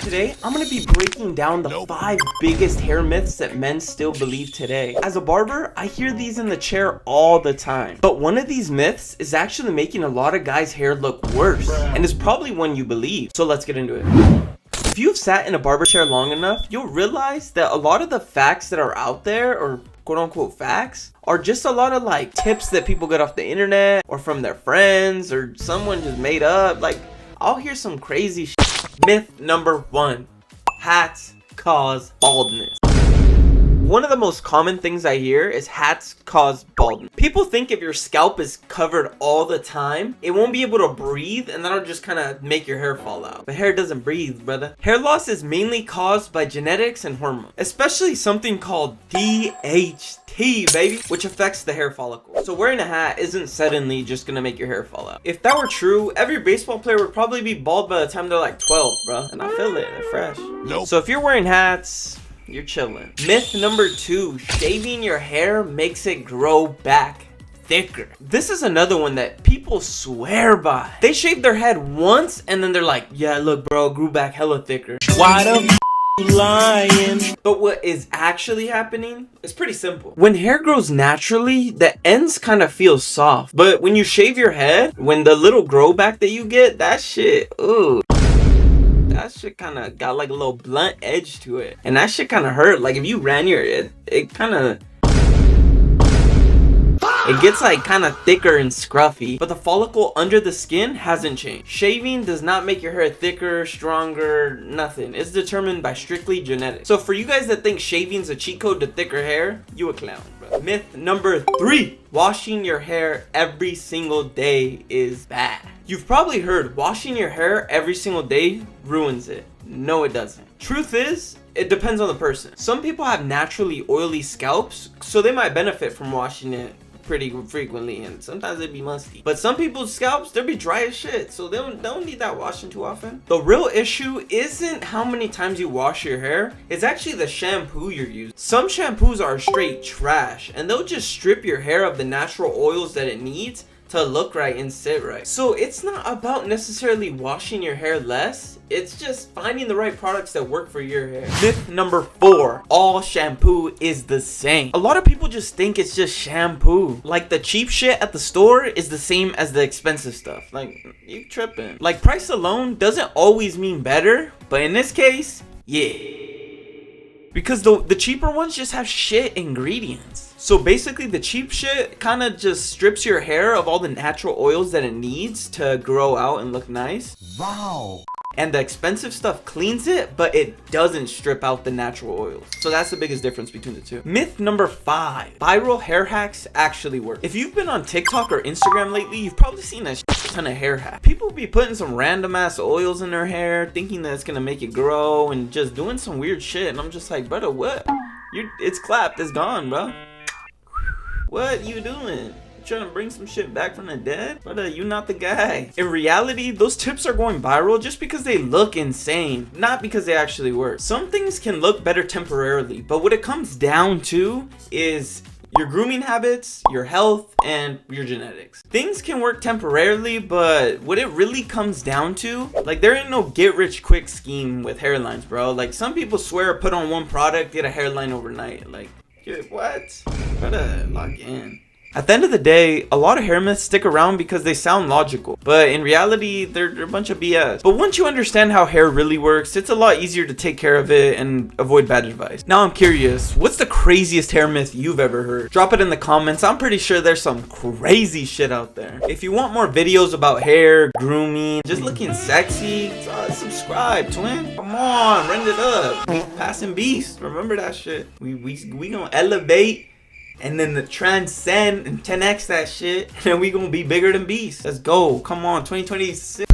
Today, I'm going to be breaking down the 5 biggest hair myths that men still believe today. As a barber, I hear these in the chair all the time. But one of these myths is actually making a lot of guys' hair look worse, and is probably one you believe. So let's get into it. If you've sat in a barber chair long enough, you'll realize that a lot of the facts that are out there, or quote-unquote facts, are just a lot of like tips that people get off the internet or from their friends or someone just made up. Like, I'll hear some crazy shit. Myth number 1. Hats cause baldness. One of the most common things I hear is hats cause baldness. People think if your scalp is covered all the time, it won't be able to breathe, and that'll just kind of make your hair fall out. But hair doesn't breathe, brother. Hair loss is mainly caused by genetics and hormones, especially something called DHT, baby, which affects the hair follicle. So wearing a hat isn't suddenly just gonna make your hair fall out. If that were true, every baseball player would probably be bald by the time they're like 12, bro. And I feel it, they're fresh. Nope. So if you're wearing hats, you're chilling. Myth number 2, shaving your hair makes it grow back thicker. This is another one that people swear by. They shave their head once and then they're like, yeah, look, bro, grew back hella thicker. Why the you lying? But what is actually happening is pretty simple. When hair grows naturally, the ends kind of feel soft. But when you shave your head, when the little grow back that you get, that shit, ooh. That shit kind of got like a little blunt edge to it. And that shit kind of hurt. Like if you ran your head, it kind of... It gets like kind of thicker and scruffy, but the follicle under the skin hasn't changed. Shaving does not make your hair thicker, stronger, nothing. It's determined by strictly genetics. So for you guys that think shaving's a cheat code to thicker hair, you a clown, bro. Myth number 3, washing your hair every single day is bad. You've probably heard washing your hair every single day ruins it. No, it doesn't. Truth is, it depends on the person. Some people have naturally oily scalps, so they might benefit from washing it pretty frequently, and sometimes it'd be musty. But some people's scalps, they'll be dry as shit, so they don't need that washing too often. The real issue isn't how many times you wash your hair, it's actually the shampoo you're using. Some shampoos are straight trash, and they'll just strip your hair of the natural oils that it needs to look right and sit right. So it's not about necessarily washing your hair less, it's just finding the right products that work for your hair. Myth number 4, all shampoo is the same. A lot of people just think it's just shampoo. Like the cheap shit at the store is the same as the expensive stuff. Like, you tripping. Like, price alone doesn't always mean better, but in this case, yeah. Because the cheaper ones just have shit ingredients. So basically the cheap shit kind of just strips your hair of all the natural oils that it needs to grow out and look nice. Wow. And the expensive stuff cleans it, but it doesn't strip out the natural oils. So that's the biggest difference between the two. Myth number 5, viral hair hacks actually work. If you've been on TikTok or Instagram lately, you've probably seen a ton of hair hacks. People be putting some random ass oils in their hair, thinking that it's gonna make it grow, and just doing some weird shit. And I'm just like, brother, what? It's clapped, it's gone, bro. What you doing? Trying to bring some shit back from the dead? Brother, you not the guy. In reality, those tips are going viral just because they look insane, not because they actually work. Some things can look better temporarily, but what it comes down to is your grooming habits, your health, and your genetics. Things can work temporarily, but what it really comes down to, like, there ain't no get rich quick scheme with hairlines, bro. Like, some people swear put on one product, get a hairline overnight. Like, what? Gotta log in. At the end of the day, a lot of hair myths stick around because they sound logical, but in reality, they're a bunch of BS. But once you understand how hair really works, it's a lot easier to take care of it and avoid bad advice. Now I'm curious, what's the craziest hair myth you've ever heard? Drop it in the comments. I'm pretty sure there's some crazy shit out there. If you want more videos about hair, grooming, just looking sexy, subscribe, twin. Come on, run it up. Passing beast, remember that shit. We gonna elevate and then the transcend and 10x that shit, and then we gonna be bigger than beast. Let's go. Come on, 2026.